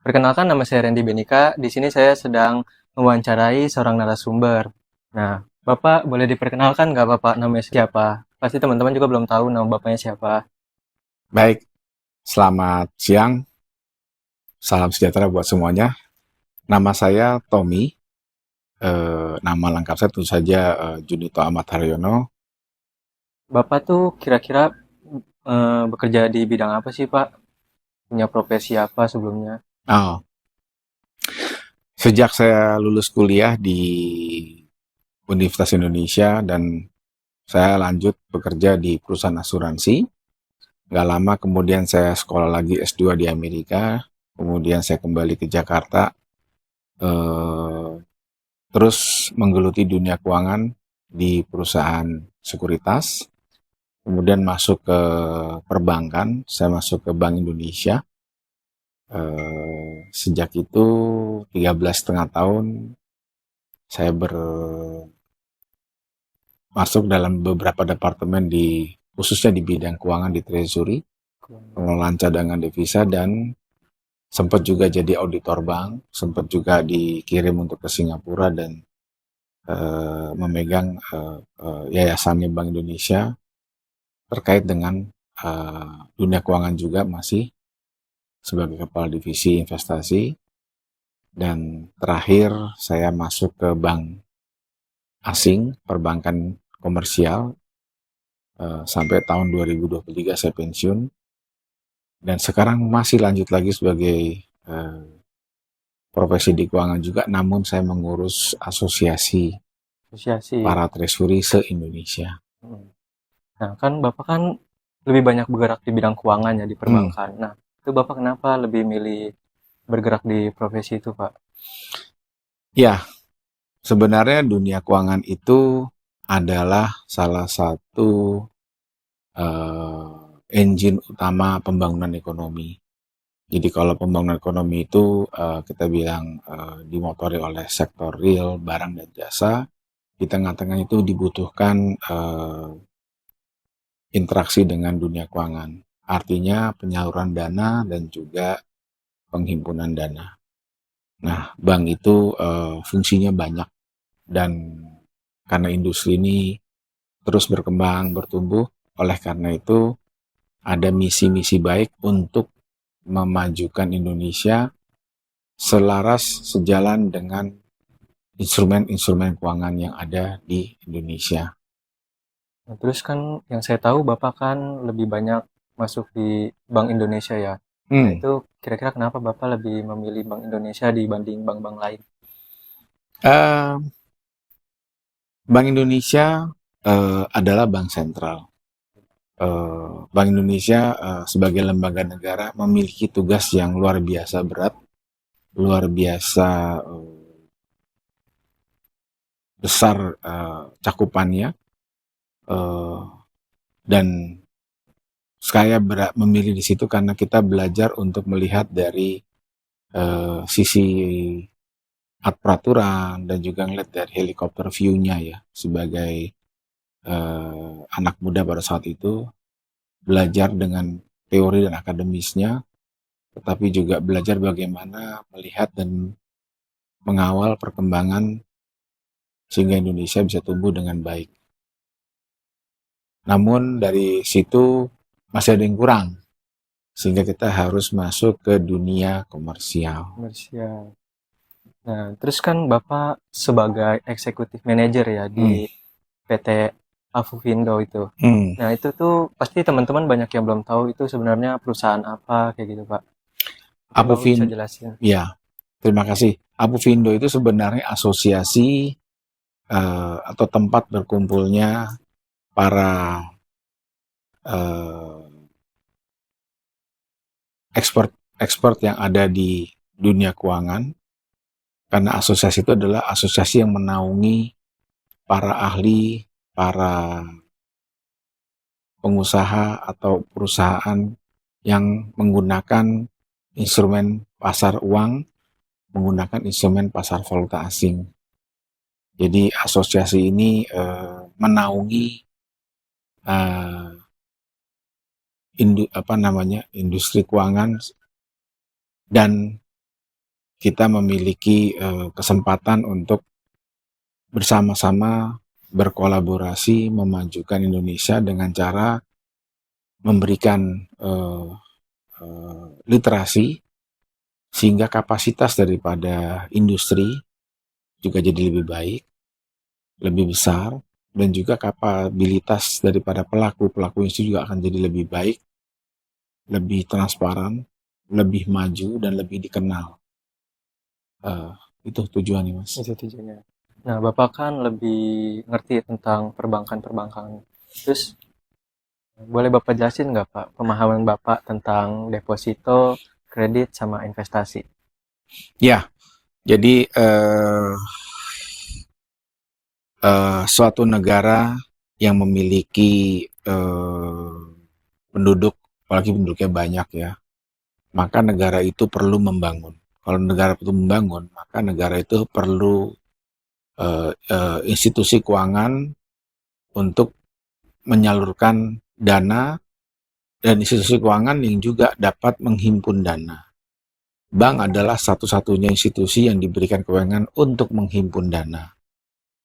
Perkenalkan nama saya Randy Benika. Di sini saya sedang mewawancarai seorang narasumber. Nah, Bapak boleh diperkenalkan nggak Bapak namanya siapa? Pasti teman-teman juga belum tahu nama Bapaknya siapa. Baik, selamat siang. Salam sejahtera buat semuanya. Nama saya Tommy. Nama lengkap saya tentu saja Junito Ahmad Haryono. Bapak tuh kira-kira bekerja di bidang apa sih Pak? Punya profesi apa sebelumnya? Oh, sejak saya lulus kuliah di Universitas Indonesia dan saya lanjut bekerja di perusahaan asuransi. Gak lama kemudian saya sekolah lagi S2 di Amerika. Kemudian saya kembali ke Jakarta. Eh, Terus menggeluti dunia keuangan di perusahaan sekuritas. Kemudian masuk ke perbankan, saya masuk ke Bank Indonesia. Sejak itu 13,5 tahun saya masuk dalam beberapa departemen khususnya di bidang keuangan di Treasury, pengelolaan cadangan devisa dan sempat juga jadi auditor bank, sempat juga dikirim untuk ke Singapura dan memegang yayasannya Bank Indonesia terkait dengan dunia keuangan juga masih sebagai kepala divisi investasi. Dan terakhir saya masuk ke bank asing, perbankan komersial, sampai tahun 2023 saya pensiun. Dan sekarang masih lanjut lagi sebagai eh, profesi di keuangan juga, namun saya mengurus asosiasi Asosiasi. para treasury se-Indonesia. Hmm. Nah, kan Bapak kan lebih banyak bergerak di bidang keuangan ya di Hmm. perbankan. Nah, itu Bapak kenapa lebih milih bergerak di profesi itu Pak? Ya, sebenarnya dunia keuangan itu adalah salah satu engine utama pembangunan ekonomi. Jadi kalau pembangunan ekonomi itu kita bilang dimotori oleh sektor real, barang dan jasa, di tengah-tengah itu dibutuhkan interaksi dengan dunia keuangan. Artinya penyaluran dana dan juga penghimpunan dana. Nah, bank itu fungsinya banyak dan karena industri ini terus berkembang, bertumbuh, oleh karena itu ada misi-misi baik untuk memajukan Indonesia selaras sejalan dengan instrumen-instrumen keuangan yang ada di Indonesia. Nah, terus kan yang saya tahu Bapak kan lebih banyak masuk di Bank Indonesia ya. Nah, Hmm. itu kira-kira kenapa Bapak lebih memilih Bank Indonesia dibanding bank-bank lain? Uh, Bank Indonesia adalah bank sentral. Bank Indonesia sebagai lembaga negara memiliki tugas yang luar biasa berat, luar biasa besar cakupannya, uh, dan saya memilih di situ karena kita belajar untuk melihat dari sisi peraturan dan juga ngeliat dari helikopter view-nya ya sebagai anak muda pada saat itu, belajar dengan teori dan akademisnya, tetapi juga belajar bagaimana melihat dan mengawal perkembangan sehingga Indonesia bisa tumbuh dengan baik. Namun dari situ masih ada yang kurang, sehingga kita harus masuk ke dunia komersial. Komersial. Nah, terus kan Bapak sebagai eksekutif manager ya di Hmm. PT Afuvindo itu. Hmm. Nah, itu tuh pasti teman-teman banyak yang belum tahu itu sebenarnya perusahaan apa kayak gitu, Pak. Mungkin Bapak bisa Apuvin, jelasin. ya, terima kasih. Apuvindo itu sebenarnya asosiasi atau tempat berkumpulnya para eh, expert expert yang ada di dunia keuangan, karena asosiasi itu adalah asosiasi yang menaungi para ahli, para pengusaha atau perusahaan yang menggunakan instrumen pasar uang, menggunakan instrumen pasar valuta asing. Jadi asosiasi ini menaungi eh, industri keuangan dan kita memiliki kesempatan untuk bersama-sama berkolaborasi memajukan Indonesia dengan cara memberikan literasi sehingga kapasitas daripada industri juga jadi lebih baik, lebih besar, dan juga kapabilitas daripada pelaku-pelaku industri juga akan jadi lebih baik, lebih transparan, lebih maju, dan lebih dikenal. Eh, itu tujuannya, Mas. Itu tujuannya. Nah, Bapak kan lebih ngerti tentang perbankan-perbankan. Terus, boleh Bapak jelasin nggak Pak, pemahaman Bapak tentang deposito, kredit, sama investasi? Ya, jadi suatu negara yang memiliki penduduk, apalagi penduduknya banyak ya, maka negara itu perlu membangun. Kalau negara itu membangun, maka negara itu perlu institusi keuangan untuk menyalurkan dana dan institusi keuangan yang juga dapat menghimpun dana. Bank adalah satu-satunya institusi yang diberikan kewenangan untuk menghimpun dana.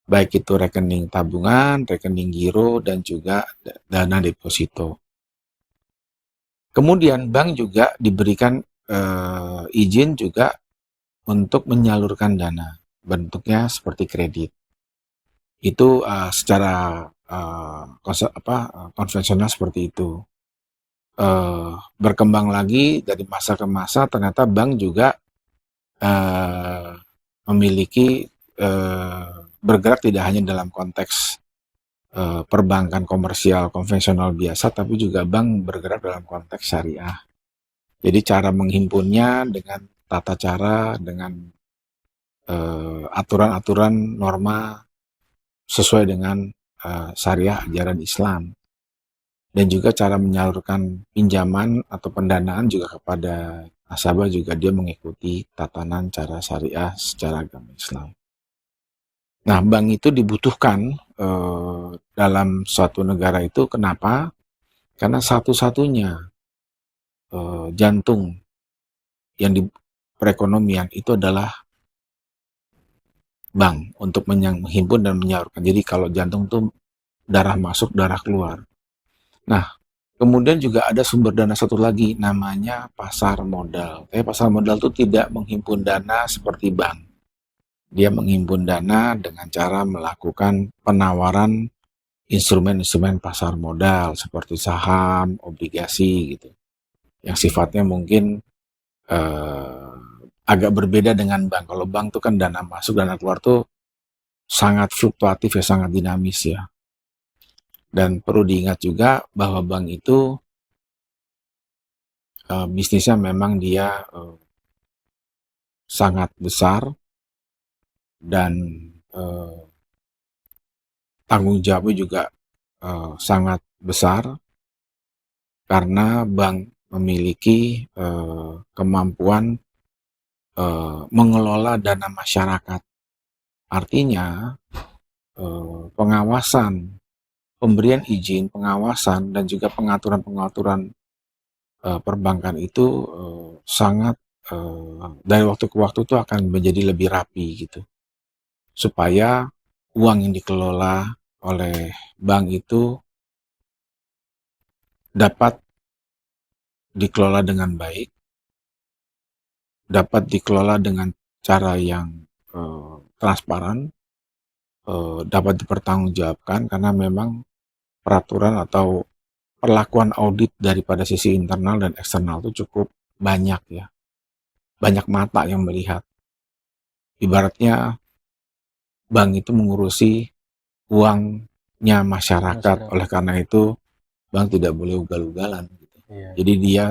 Baik itu rekening tabungan, rekening giro, dan juga dana deposito. Kemudian bank juga diberikan izin juga untuk menyalurkan dana. Bentuknya seperti kredit. Itu secara konvensional seperti itu. Berkembang lagi dari masa ke masa, ternyata bank juga memiliki bergerak tidak hanya dalam konteks perbankan komersial konvensional biasa, tapi juga bank bergerak dalam konteks syariah. Jadi cara menghimpunnya dengan tata cara, dengan aturan-aturan norma sesuai dengan syariah ajaran Islam. Dan juga cara menyalurkan pinjaman atau pendanaan juga kepada nasabah juga dia mengikuti tatanan cara syariah secara agama Islam. Nah, bank itu dibutuhkan dalam suatu negara itu. Kenapa? Karena satu-satunya jantung yang di perekonomian itu adalah bank untuk menghimpun dan menyalurkan. Jadi kalau jantung itu darah masuk, darah keluar. Nah, kemudian juga ada sumber dana satu lagi namanya pasar modal. Tapi pasar modal itu tidak menghimpun dana seperti bank. Dia menghimpun dana dengan cara melakukan penawaran instrumen-instrumen pasar modal seperti saham, obligasi gitu. Yang sifatnya mungkin agak berbeda dengan bank. Kalau bank itu kan dana masuk, dana keluar tuh sangat fluktuatif ya, sangat dinamis ya. Dan perlu diingat juga bahwa bank itu bisnisnya memang dia sangat besar dan tanggung jawabnya juga sangat besar karena bank memiliki kemampuan mengelola dana masyarakat. Artinya pengawasan, pemberian izin, pengawasan, dan juga pengaturan-pengaturan perbankan itu sangat dari waktu ke waktu itu akan menjadi lebih rapi gitu. Supaya uang yang dikelola oleh bank itu dapat dikelola dengan baik, dapat dikelola dengan cara yang transparan, dapat dipertanggungjawabkan karena memang peraturan atau perlakuan audit daripada sisi internal dan eksternal itu cukup banyak ya. Banyak mata yang melihat. Ibaratnya bank itu mengurusi uangnya masyarakat. Oleh karena itu bank tidak boleh ugal-ugalan gitu. Iya. Jadi dia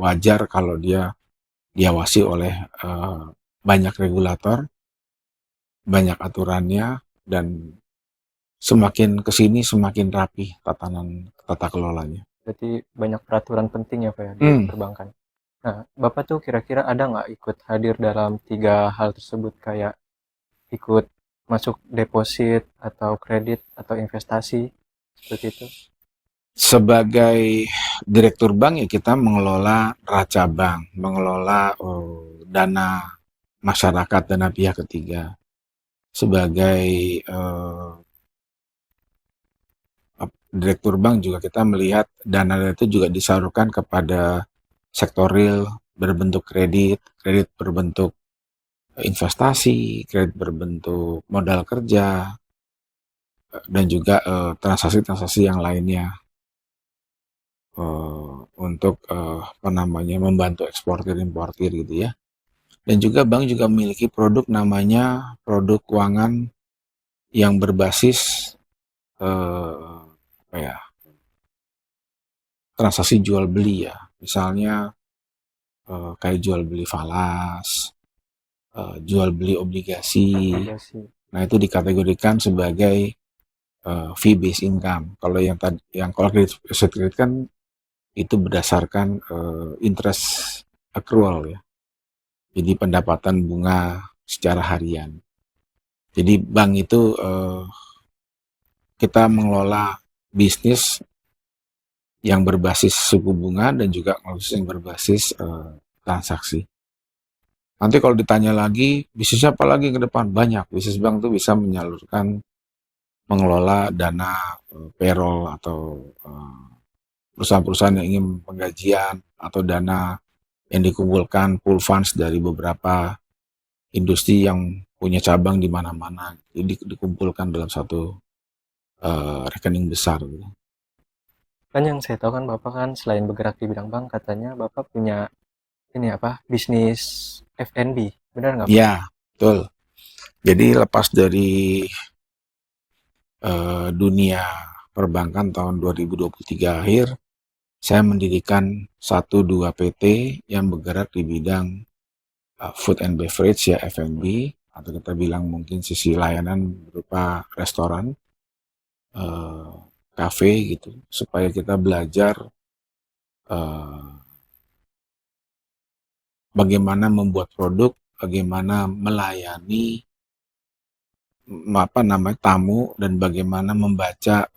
wajar kalau dia diawasi oleh banyak regulator, banyak aturannya, dan semakin kesini semakin rapi tata kelolanya. Berarti banyak peraturan penting ya Pak ya di perbankan. Nah, Bapak tuh kira-kira ada nggak ikut hadir dalam 3 hal tersebut, kayak ikut masuk deposit atau kredit atau investasi seperti itu? Sebagai direktur bank ya kita mengelola neraca bank, mengelola dana masyarakat dan pihak ketiga. Sebagai direktur bank juga kita melihat dana itu juga disalurkan kepada sektor real berbentuk kredit, kredit berbentuk investasi, kredit berbentuk modal kerja, dan juga transaksi-transaksi yang lainnya untuk membantu eksportir importir gitu ya. Dan juga bank juga memiliki produk namanya produk keuangan yang berbasis apa ya, transaksi jual beli ya. Misalnya kayak jual beli falas, jual beli obligasi. Nah, itu dikategorikan sebagai fee based income. Kalau kalau kredit kan itu berdasarkan interest accrual ya. Jadi pendapatan bunga secara harian. Jadi bank itu kita mengelola bisnis yang berbasis suku bunga dan juga yang berbasis transaksi. Nanti kalau ditanya lagi, bisnis apa lagi ke depan? Banyak. Bisnis bank itu bisa menyalurkan, mengelola dana payroll atau perusahaan-perusahaan yang ingin penggajian atau dana yang dikumpulkan pool funds dari beberapa industri yang punya cabang di mana-mana. Jadi dikumpulkan dalam satu rekening besar. Kan yang saya tahu kan Bapak kan selain bergerak di bidang bank, katanya Bapak punya ini apa, bisnis F&B, benar nggak Pak? Ya, betul. Jadi lepas dari dunia perbankan tahun 2023 akhir, saya mendirikan 1-2 PT yang bergerak di bidang food and beverage ya, F&B, atau kita bilang mungkin sisi layanan berupa restoran, kafe gitu, supaya kita belajar bagaimana membuat produk, bagaimana melayani tamu, dan bagaimana membaca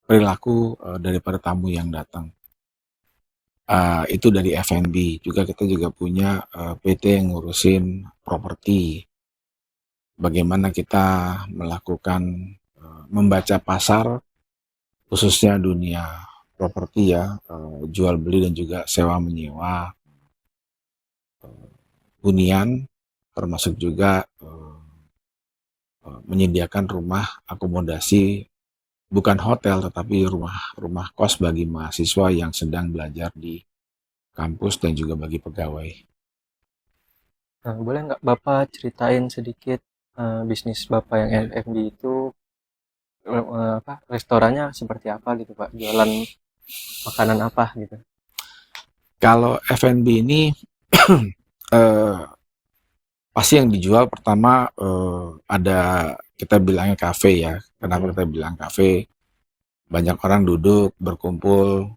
perilaku daripada tamu yang datang. Itu dari F&B. Juga kita juga punya PT yang ngurusin properti. Bagaimana kita melakukan membaca pasar, khususnya dunia properti ya, jual beli dan juga sewa menyewa, hunian, termasuk juga menyediakan rumah akomodasi, bukan hotel tetapi rumah kos bagi mahasiswa yang sedang belajar di kampus dan juga bagi pegawai. Nah, boleh nggak Bapak ceritain sedikit bisnis Bapak yang F&B itu, restorannya seperti apa gitu Pak? Jualan makanan apa gitu? Kalau F&B ini pasti yang dijual pertama ada, kita bilangnya kafe ya. Kenapa kita bilang kafe? Banyak orang duduk, berkumpul,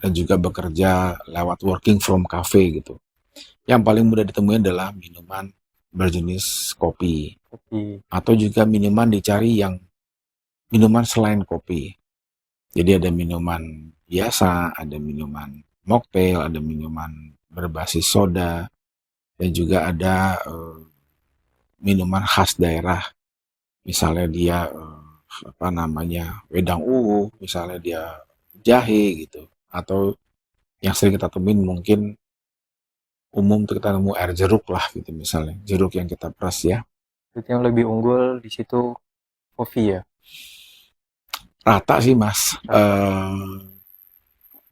dan juga bekerja lewat working from cafe gitu. Yang paling mudah ditemui adalah minuman berjenis kopi. Atau juga minuman dicari yang minuman selain kopi. Jadi ada minuman biasa, ada minuman mocktail, ada minuman berbasis soda, dan juga ada minuman khas daerah. Misalnya dia wedang uwu, misalnya dia jahe gitu. Atau yang sering kita temuin mungkin umum tuh kita nemu air jeruk lah gitu, misalnya jeruk yang kita peras ya. Itu yang lebih unggul di situ kopi ya? Rata sih mas.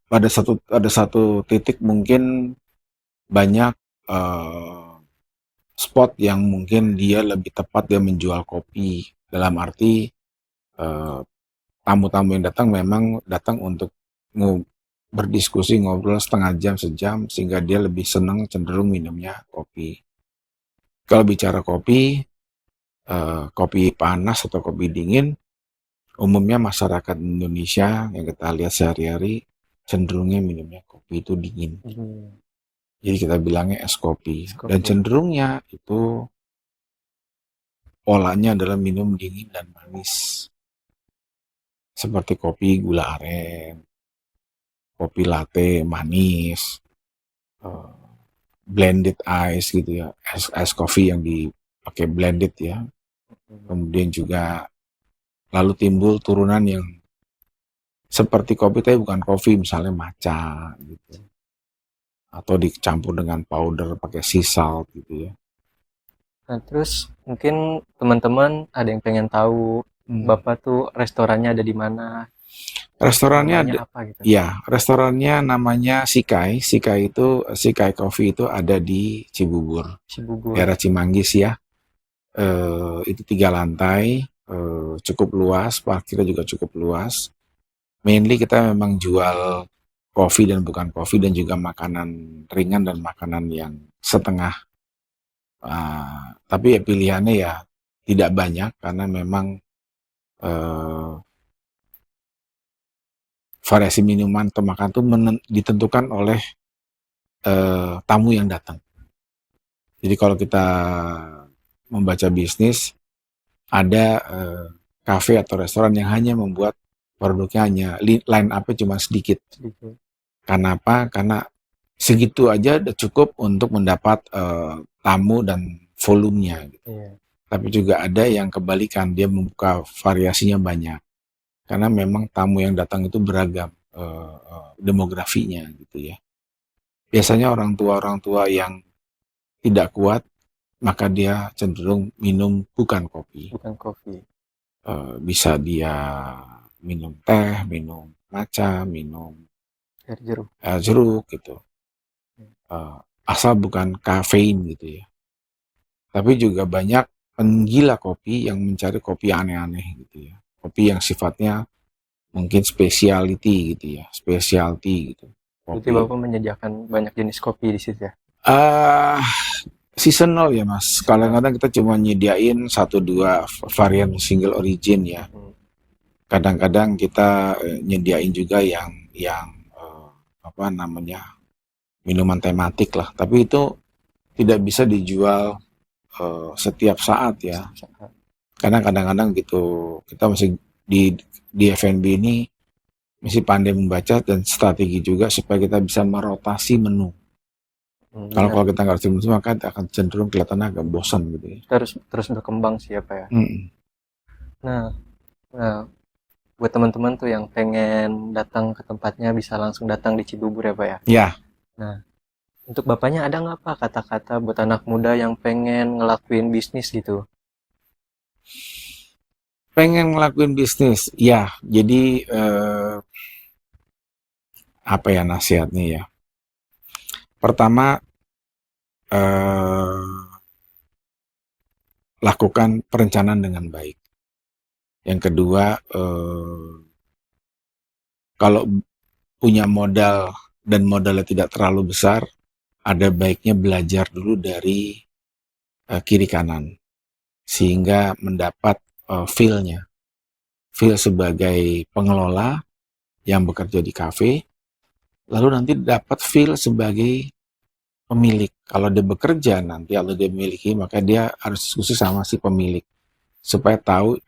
Pada satu titik mungkin banyak spot yang mungkin dia lebih tepat dia menjual kopi, dalam arti tamu-tamu yang datang memang datang untuk berdiskusi, ngobrol setengah jam, sejam, sehingga dia lebih senang cenderung minumnya kopi. Kalau bicara kopi, kopi panas atau kopi dingin, umumnya masyarakat Indonesia yang kita lihat sehari-hari cenderungnya minumnya kopi itu dingin. Jadi kita bilangnya es kopi. Dan cenderungnya itu polanya adalah minum dingin dan manis. Seperti kopi gula aren, kopi latte manis, blended ice gitu ya, es coffee yang dipakai blended ya. Kemudian juga lalu timbul turunan yang seperti kopi tapi bukan kopi, misalnya matcha gitu. Atau dicampur dengan powder pakai sea salt gitu ya. Nah, terus mungkin teman-teman ada yang pengen tahu Bapak tuh restorannya ada di mana, Restorannya namanya apa gitu. ya, restorannya namanya Sikai. Sikai itu Sikai Coffee itu ada di Cibubur, Cibubur. daerah Cimanggis ya. Itu 3 lantai, cukup luas, parkirnya juga cukup luas. Mainly kita memang jual kopi dan bukan kopi dan juga makanan ringan dan makanan yang setengah. Tapi ya pilihannya ya tidak banyak karena memang variasi minuman atau makan itu ditentukan oleh tamu yang datang. Jadi kalau kita membaca bisnis, ada kafe atau restoran yang hanya membuat produknya hanya line up-nya cuma sedikit. Karena apa? Karena segitu aja udah cukup untuk mendapat tamu dan volumenya. Gitu. Tapi juga ada yang kebalikan, dia membuka variasinya banyak. Karena memang tamu yang datang itu beragam demografinya gitu ya. Biasanya orang tua yang tidak kuat, maka dia cenderung minum bukan kopi. Bisa dia minum teh, minum matcha, minum air jeruk gitu. Asal bukan kafein gitu ya. Tapi juga banyak penggila kopi yang mencari kopi aneh-aneh gitu ya. Kopi yang sifatnya mungkin specialty gitu ya, specialty gitu. Berarti Bapak menyediakan banyak jenis kopi di situ ya? Seasonal ya Mas. Kadang-kadang kita cuma nyediain 1-2 varian single origin ya. Kadang-kadang kita nyediain juga yang minuman tematik lah. Tapi itu tidak bisa dijual setiap saat ya. Karena kadang-kadang gitu kita masih di F&B ini mesti pandai membaca dan strategi juga supaya kita bisa merotasi menu. Kalau kita nggak harus menu maka akan cenderung kelihatan agak bosan gitu ya. Terus berkembang sih ya Pak ya. Nah, buat teman-teman tuh yang pengen datang ke tempatnya bisa langsung datang di Cibubur ya Pak ya. Iya. Nah, untuk Bapaknya ada nggak Pak kata-kata buat anak muda yang pengen ngelakuin bisnis gitu? Pengen ngelakuin bisnis, ya. Jadi apa ya nasihatnya ya? Pertama, lakukan perencanaan dengan baik. Yang kedua, kalau punya modal dan modalnya tidak terlalu besar, ada baiknya belajar dulu dari kiri kanan, sehingga mendapat feel-nya. Feel sebagai pengelola yang bekerja di kafe, lalu nanti dapat feel sebagai pemilik. Kalau dia bekerja nanti, kalau dia memiliki, maka dia harus diskusi sama si pemilik supaya tahu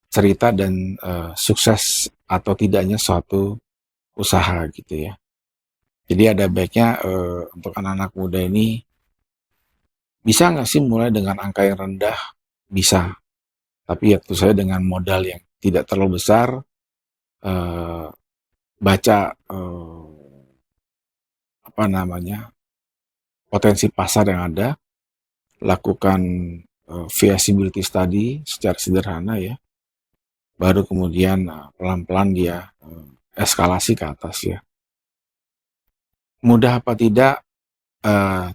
cerita dan sukses atau tidaknya suatu usaha gitu ya. Jadi ada baiknya untuk anak-anak muda ini bisa nggak sih mulai dengan angka yang rendah? Bisa. Tapi ya tentu saja dengan modal yang tidak terlalu besar, baca potensi pasar yang ada, lakukan feasibility study secara sederhana ya, baru kemudian pelan-pelan dia eskalasi ke atas ya. Mudah apa tidak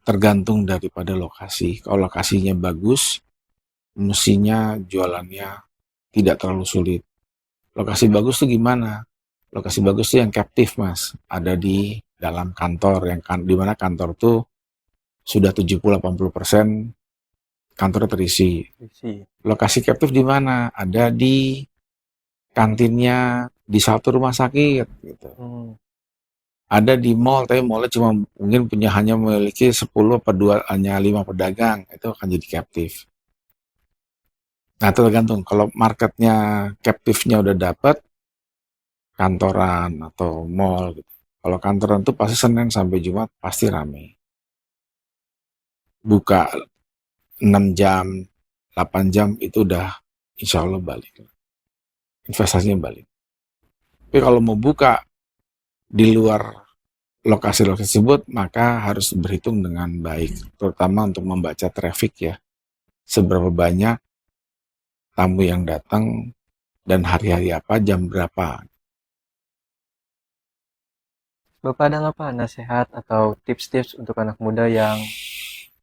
tergantung daripada lokasi. Kalau lokasinya bagus, mestinya jualannya tidak terlalu sulit. Lokasi bagus tuh gimana? Lokasi bagus tuh yang captive Mas, ada di dalam kantor, yang di mana kantor tuh sudah 70-80% kantornya terisi. Lokasi captive di mana? Ada di kantinnya di satu rumah sakit gitu. Ada di mall, tapi mallnya cuma mungkin hanya memiliki 10 atau 5 pedagang, itu akan jadi captive. Nah tergantung, kalau marketnya captive-nya udah dapat, kantoran atau mall gitu. Kalau kantoran tuh pasti Senin sampai Jumat pasti ramai. buka 6 jam, 8 jam itu udah insya Allah balik. Investasinya balik. Tapi kalau mau buka di luar lokasi-lokasi tersebut, maka harus berhitung dengan baik, terutama untuk membaca traffic ya. Seberapa banyak tamu yang datang dan hari-hari apa, jam berapa. Bapak ada nggak Pak nasihat atau tips-tips untuk anak muda yang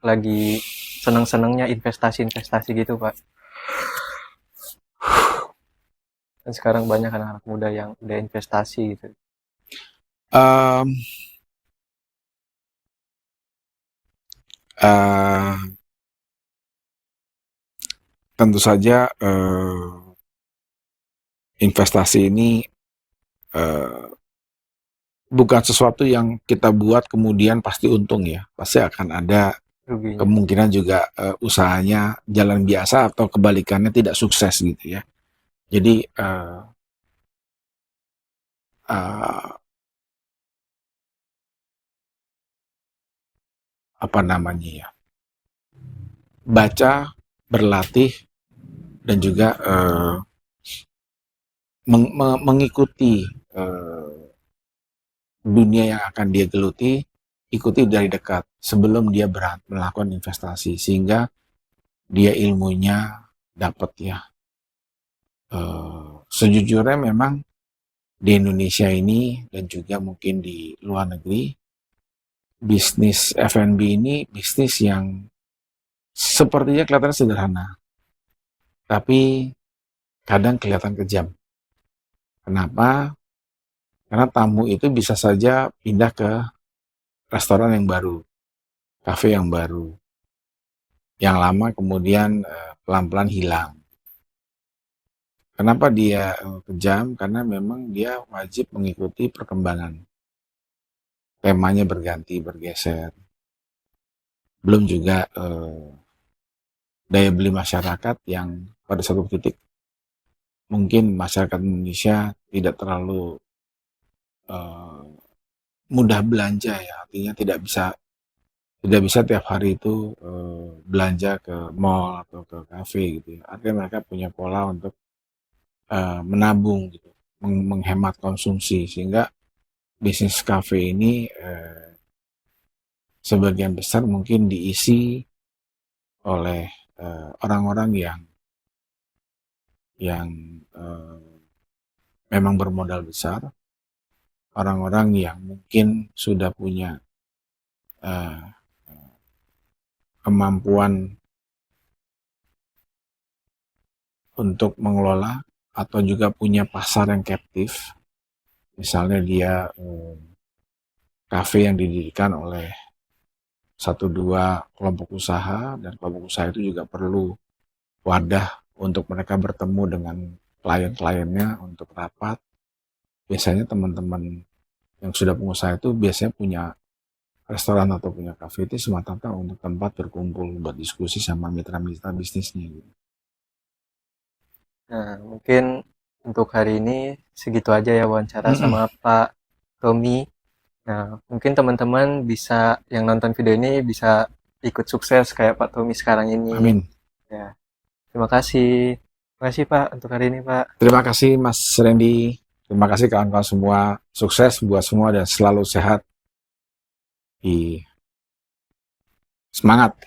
lagi seneng-senengnya investasi-investasi gitu Pak? Dan sekarang banyak anak-anak muda yang udah investasi gitu. Um, uh, Tentu saja investasi ini bukan sesuatu yang kita buat kemudian pasti untung ya. Pasti akan ada Ruginya. kemungkinan juga usahanya jalan biasa atau kebalikannya tidak sukses gitu ya. Jadi apa namanya ya? Baca, berlatih, dan juga mengikuti dunia yang akan dia geluti, ikuti dari dekat sebelum dia melakukan investasi, sehingga dia ilmunya dapat ya. Sejujurnya memang di Indonesia ini dan juga mungkin di luar negeri, bisnis F&B ini bisnis yang sepertinya kelihatan sederhana, tapi kadang kelihatan kejam. Kenapa? Karena tamu itu bisa saja pindah ke restoran yang baru, kafe yang baru, yang lama kemudian pelan-pelan hilang. Kenapa dia kejam? Karena memang dia wajib mengikuti perkembangan. Temanya berganti, bergeser. Belum juga daya beli masyarakat yang pada satu titik mungkin masyarakat Indonesia tidak terlalu mudah belanja ya, artinya tidak bisa tiap hari itu belanja ke mall atau ke kafe gitu ya. Artinya mereka punya pola untuk menabung gitu, menghemat konsumsi, sehingga bisnis kafe ini sebagian besar mungkin diisi oleh orang-orang yang memang bermodal besar, orang-orang yang mungkin sudah punya kemampuan untuk mengelola atau juga punya pasar yang captive. Misalnya dia kafe yang didirikan oleh 1-2 kelompok usaha, dan kelompok usaha itu juga perlu wadah untuk mereka bertemu dengan klien-kliennya untuk rapat. Biasanya teman-teman yang sudah pengusaha itu biasanya punya restoran atau punya kafe itu semata-mata untuk tempat berkumpul buat diskusi sama mitra-mitra bisnisnya gitu. Nah, mungkin untuk hari ini segitu aja ya wawancara sama Pak Tommy. Nah, mungkin teman-teman bisa yang nonton video ini bisa ikut sukses kayak Pak Tommy sekarang ini. Amin. Ya. Terima kasih. Terima kasih Pak untuk hari ini Pak. Terima kasih Mas Randy. Terima kasih kawan-kawan semua. Sukses buat semua dan selalu sehat. Semangat.